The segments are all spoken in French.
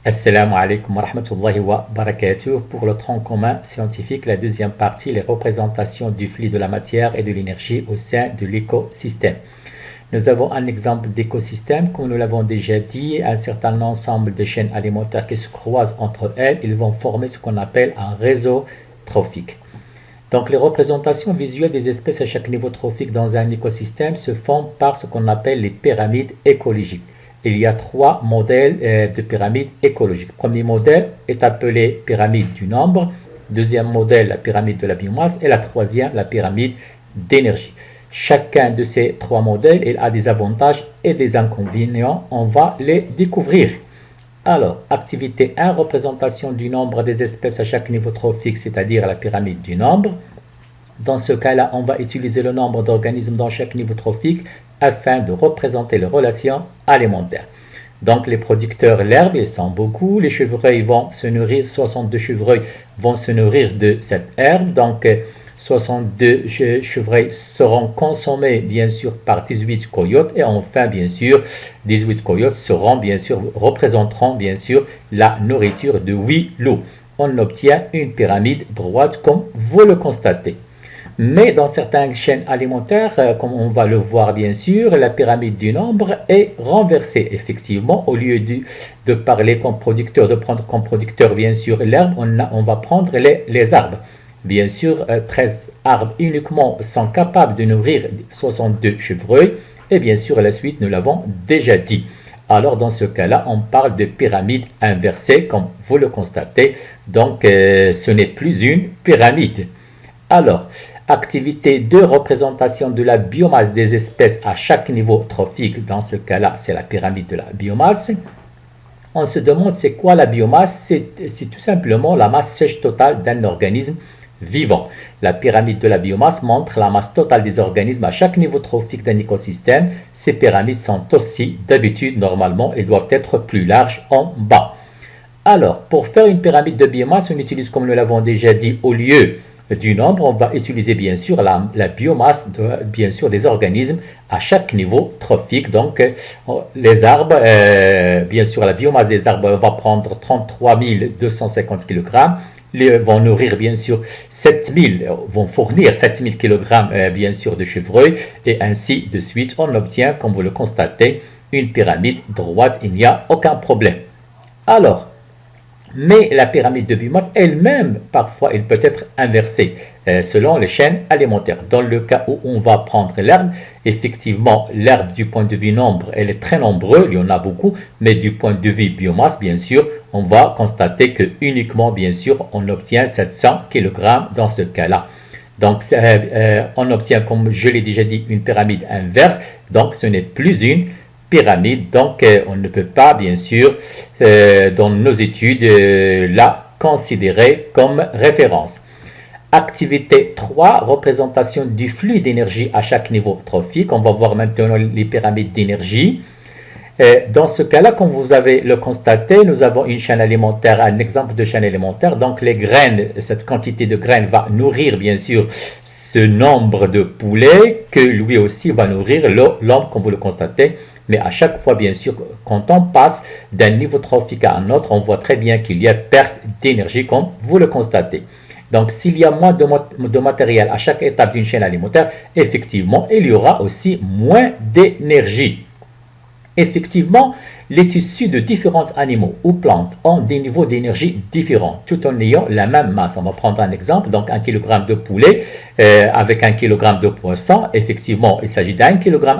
Assalamu alaikum wa rahmatullahi wa barakatuh. Pour le tronc commun scientifique, la deuxième partie, les représentations du flux de la matière et de l'énergie au sein de l'écosystème. Nous avons un exemple d'écosystème, comme nous l'avons déjà dit, un certain ensemble de chaînes alimentaires qui se croisent entre elles, ils vont former ce qu'on appelle un réseau trophique. Donc les représentations visuelles des espèces à chaque niveau trophique dans un écosystème se font par ce qu'on appelle les pyramides écologiques. Il y a trois modèles de pyramides écologiques. Le premier modèle est appelé pyramide du nombre, deuxième modèle la pyramide de la biomasse et la troisième la pyramide d'énergie. Chacun de ces trois modèles il a des avantages et des inconvénients. On va les découvrir. Alors, activité 1, représentation du nombre des espèces à chaque niveau trophique, c'est-à-dire la pyramide du nombre. Dans ce cas-là, on va utiliser le nombre d'organismes dans chaque niveau trophique afin de représenter les relations alimentaires. Donc, les producteurs, l'herbe, ils sont beaucoup. Les chevreuils vont se nourrir, 62 chevreuils vont se nourrir de cette herbe. Donc, 62 chevreuils seront consommés, bien sûr, par 18 coyotes. Et enfin, bien sûr, 18 coyotes représenteront, bien sûr, la nourriture de 8 loups. On obtient une pyramide droite, comme vous le constatez. Mais dans certaines chaînes alimentaires, comme on va le voir bien sûr, la pyramide du nombre est renversée. Effectivement, au lieu de parler comme producteur, de prendre comme producteur bien sûr l'herbe, on va prendre les arbres. Bien sûr, 13 arbres uniquement sont capables de nourrir 62 chevreuils. Et bien sûr, à la suite, nous l'avons déjà dit. Alors, dans ce cas-là, on parle de pyramide inversée, comme vous le constatez. Donc, ce n'est plus une pyramide. Alors, activité 2, représentation de la biomasse des espèces à chaque niveau trophique. Dans ce cas-là, c'est la pyramide de la biomasse. On se demande c'est quoi la biomasse? C'est tout simplement la masse sèche totale d'un organisme vivant. La pyramide de la biomasse montre la masse totale des organismes à chaque niveau trophique d'un écosystème. Ces pyramides sont aussi, d'habitude, normalement, elles doivent être plus larges en bas. Alors, pour faire une pyramide de biomasse, on utilise, comme nous l'avons déjà dit, au lieu du nombre, on va utiliser bien sûr la biomasse bien sûr des organismes à chaque niveau trophique. Donc les arbres, bien sûr la biomasse des arbres va prendre 33 250 kg, vont nourrir bien sûr 7000, vont fournir 7000 kg bien sûr de chevreuil et ainsi de suite. On obtient, comme vous le constatez, une pyramide droite, il n'y a aucun problème. Alors, mais la pyramide de biomasse elle-même, parfois, elle peut être inversée selon les chaînes alimentaires. Dans le cas où on va prendre l'herbe, effectivement, l'herbe du point de vue nombre, elle est très nombreuse, il y en a beaucoup, mais du point de vue biomasse, bien sûr, on va constater que uniquement, bien sûr, on obtient 700 kg dans ce cas-là. Donc, on obtient, comme je l'ai déjà dit, une pyramide inverse, donc ce n'est plus une pyramide, donc on ne peut pas bien sûr dans nos études la considérer comme référence. Activité 3, représentation du flux d'énergie à chaque niveau trophique. On va voir maintenant les pyramides d'énergie. Dans ce cas-là, comme vous avez le constaté, nous avons une chaîne alimentaire, un exemple de chaîne alimentaire. Donc les graines, cette quantité de graines va nourrir bien sûr ce nombre de poulets que lui aussi va nourrir l'homme, comme vous le constatez. Mais à chaque fois, bien sûr, quand on passe d'un niveau trophique à un autre, on voit très bien qu'il y a perte d'énergie, comme vous le constatez. Donc, s'il y a moins de matériel à chaque étape d'une chaîne alimentaire, effectivement, il y aura aussi moins d'énergie. Effectivement, les tissus de différents animaux ou plantes ont des niveaux d'énergie différents, tout en ayant la même masse. On va prendre un exemple, donc 1 kg de poulet avec 1 kg de poisson. Effectivement, il s'agit d'1 kg,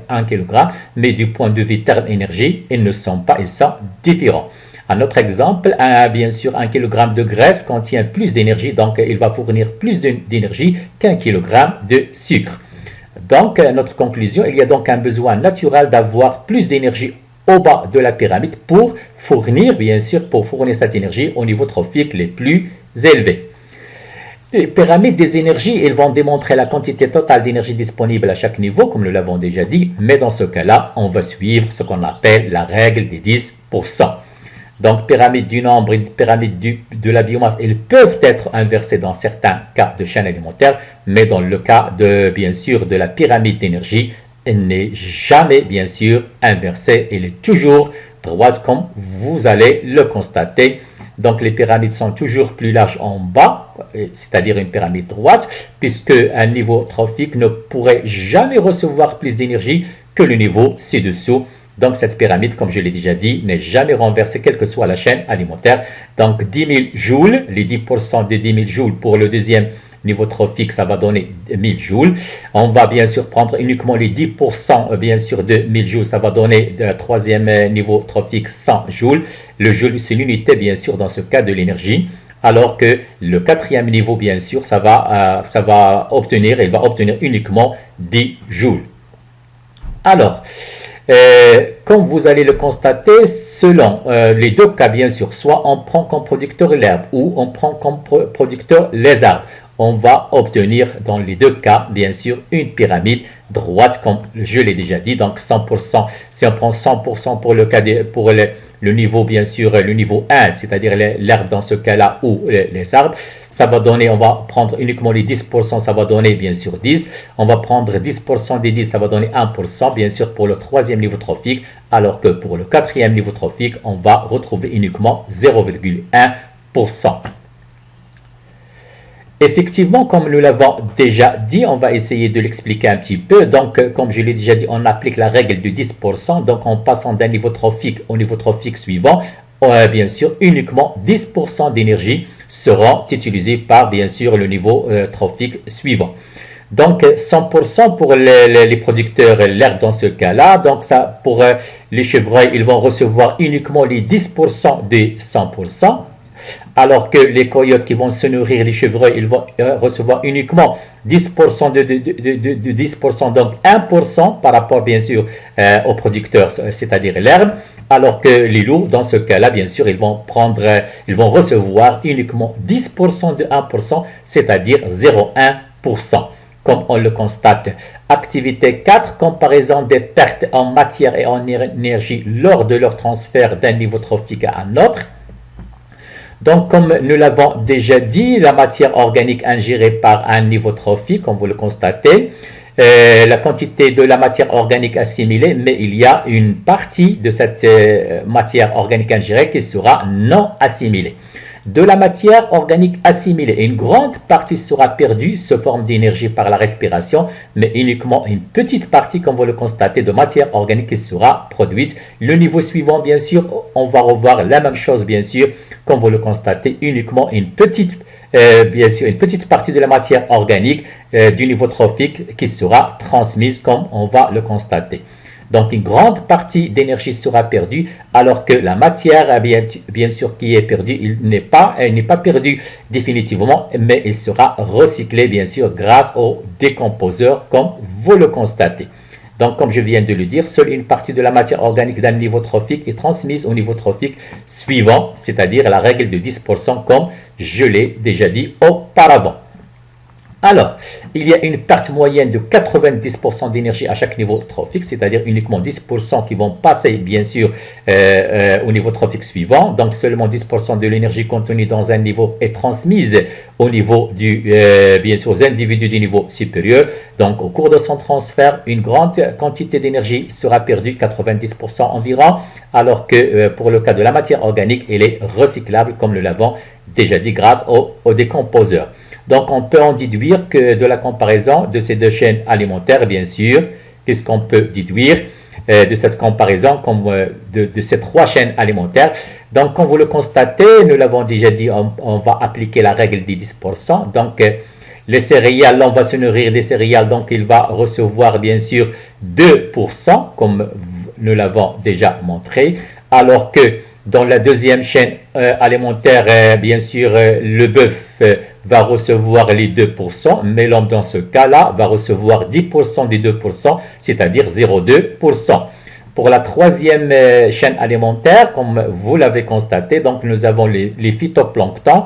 1 kg, mais du point de vue terme énergie, ils ne sont pas, ils sont différents. Un autre exemple, bien sûr, 1 kg de graisse contient plus d'énergie, donc il va fournir plus d'énergie qu'un kg de sucre. Donc, notre conclusion, il y a donc un besoin naturel d'avoir plus d'énergie au bas de la pyramide pour fournir, bien sûr, cette énergie au niveau trophique les plus élevés. Les pyramides des énergies, ils vont démontrer la quantité totale d'énergie disponible à chaque niveau, comme nous l'avons déjà dit, mais dans ce cas-là, on va suivre ce qu'on appelle la règle des 10%. Donc, pyramide du nombre et pyramide de la biomasse, ils peuvent être inversés dans certains cas de chaîne alimentaire, mais dans le cas, bien sûr, de la pyramide d'énergie, n'est jamais bien sûr inversée, elle est toujours droite comme vous allez le constater. Donc les pyramides sont toujours plus larges en bas, c'est-à-dire une pyramide droite, puisque un niveau trophique ne pourrait jamais recevoir plus d'énergie que le niveau ci-dessous. Donc cette pyramide, comme je l'ai déjà dit, n'est jamais renversée, quelle que soit la chaîne alimentaire. Donc 10 000 joules, les 10% de 10 000 joules pour le deuxième niveau trophique, ça va donner 1000 joules. On va bien sûr prendre uniquement les 10% bien sûr de 1000 joules, ça va donner le troisième niveau trophique 100 joules. Le joule, c'est l'unité bien sûr dans ce cas de l'énergie. Alors que le quatrième niveau, bien sûr, il va obtenir uniquement 10 joules. Alors, comme vous allez le constater, selon les deux cas, bien sûr, soit on prend comme producteur l'herbe ou on prend comme producteur les arbres, on va obtenir dans les deux cas, bien sûr, une pyramide droite, comme je l'ai déjà dit. Donc 100%, si on prend 100% pour le cas pour le niveau, bien sûr, le niveau 1, c'est-à-dire l'herbe dans ce cas-là, ou les arbres, ça va donner, on va prendre uniquement les 10%, ça va donner bien sûr 10. On va prendre 10% des 10, ça va donner 1%, bien sûr, pour le troisième niveau trophique, alors que pour le quatrième niveau trophique, on va retrouver uniquement 0,1%. Effectivement, comme nous l'avons déjà dit, on va essayer de l'expliquer un petit peu. Donc, comme je l'ai déjà dit, on applique la règle de 10%. Donc, en passant d'un niveau trophique au niveau trophique suivant, bien sûr, uniquement 10% d'énergie seront utilisées par, bien sûr, le niveau trophique suivant. Donc, 100% pour les producteurs l'herbe dans ce cas-là. Donc, ça, pour les chevreuils, ils vont recevoir uniquement les 10% des 100%. Alors que les coyotes qui vont se nourrir des chevreuils, ils vont recevoir uniquement 10% de 10%, donc 1% par rapport bien sûr aux producteurs, c'est-à-dire l'herbe. Alors que les loups, dans ce cas-là, bien sûr, ils vont recevoir uniquement 10% de 1%, c'est-à-dire 0,1%. Comme on le constate. Activité 4, comparaison des pertes en matière et en énergie lors de leur transfert d'un niveau trophique à un autre. Donc, comme nous l'avons déjà dit, la matière organique ingérée par un niveau trophique, comme vous le constatez, la quantité de la matière organique assimilée, mais il y a une partie de cette matière organique ingérée qui sera non assimilée. De la matière organique assimilée, une grande partie sera perdue sous forme d'énergie par la respiration, mais uniquement une petite partie, comme vous le constatez, de matière organique qui sera produite. Le niveau suivant, bien sûr, on va revoir la même chose, bien sûr, comme vous le constatez, uniquement une petite partie de la matière organique du niveau trophique qui sera transmise, comme on va le constater. Donc, une grande partie d'énergie sera perdue, alors que la matière, bien sûr, qui est perdue, elle n'est pas perdue définitivement, mais elle sera recyclée, bien sûr, grâce aux décomposeurs, comme vous le constatez. Donc, comme je viens de le dire, seule une partie de la matière organique d'un niveau trophique est transmise au niveau trophique suivant, c'est-à-dire la règle de 10%, comme je l'ai déjà dit auparavant. Alors, il y a une perte moyenne de 90% d'énergie à chaque niveau trophique, c'est-à-dire uniquement 10% qui vont passer, bien sûr, au niveau trophique suivant. Donc, seulement 10% de l'énergie contenue dans un niveau est transmise au niveau bien sûr, aux individus du niveau supérieur. Donc, au cours de son transfert, une grande quantité d'énergie sera perdue, 90% environ, alors que pour le cas de la matière organique, elle est recyclable, comme nous l'avons déjà dit, grâce aux décomposeurs. Donc, on peut en déduire que de la comparaison de ces deux chaînes alimentaires, bien sûr, qu'est-ce qu'on peut déduire de cette comparaison de ces trois chaînes alimentaires. Donc, comme vous le constatez, nous l'avons déjà dit, on va appliquer la règle des 10%. Donc, les céréales, on va se nourrir des céréales, donc il va recevoir, bien sûr, 2%, comme nous l'avons déjà montré, alors que dans la deuxième chaîne alimentaire, bien sûr, le bœuf va recevoir les 2%, mais l'homme dans ce cas-là va recevoir 10% des 2%, c'est-à-dire 0,2%. Pour la troisième chaîne alimentaire, comme vous l'avez constaté, donc nous avons les phytoplanctons.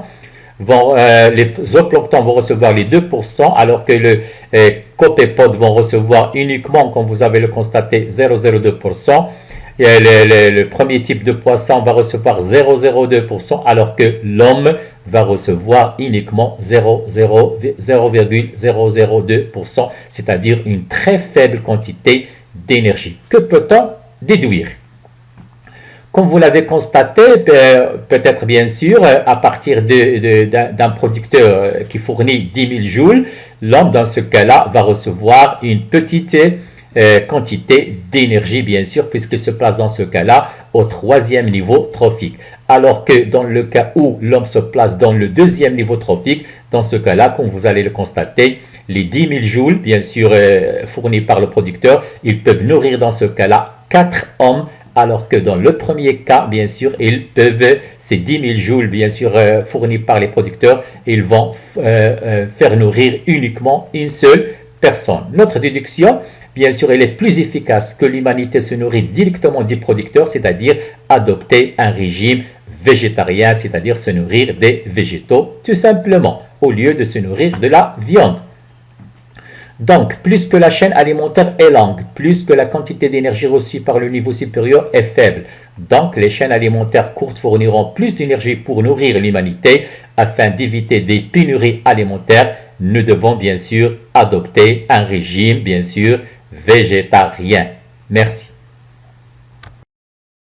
Les zooplanctons vont recevoir les 2%, alors que les copépodes vont recevoir uniquement, comme vous avez le constaté, 0,02%. Le premier type de poisson va recevoir 0,02%, alors que l'homme va recevoir uniquement 0,002%, c'est-à-dire une très faible quantité d'énergie. Que peut-on déduire? Comme vous l'avez constaté, peut-être bien sûr, à partir d'un producteur qui fournit 10 000 joules, l'homme dans ce cas-là va recevoir une petite quantité d'énergie, bien sûr, puisqu'il se place dans ce cas-là au troisième niveau trophique. Alors que dans le cas où l'homme se place dans le deuxième niveau trophique, dans ce cas-là, comme vous allez le constater, les 10 000 joules, bien sûr, fournis par le producteur, ils peuvent nourrir dans ce cas-là 4 hommes, alors que dans le premier cas, bien sûr, ils peuvent, ces 10 000 joules, bien sûr, fournis par les producteurs, ils vont faire nourrir uniquement une seule personne. Notre déduction, bien sûr, elle est plus efficace que l'humanité se nourrit directement du producteur, c'est-à-dire adopter un régime végétarien, c'est-à-dire se nourrir des végétaux, tout simplement, au lieu de se nourrir de la viande. Donc, plus que la chaîne alimentaire est longue, plus que la quantité d'énergie reçue par le niveau supérieur est faible. Donc, les chaînes alimentaires courtes fourniront plus d'énergie pour nourrir l'humanité. Afin d'éviter des pénuries alimentaires, nous devons bien sûr adopter un régime, bien sûr, végétarien. Merci.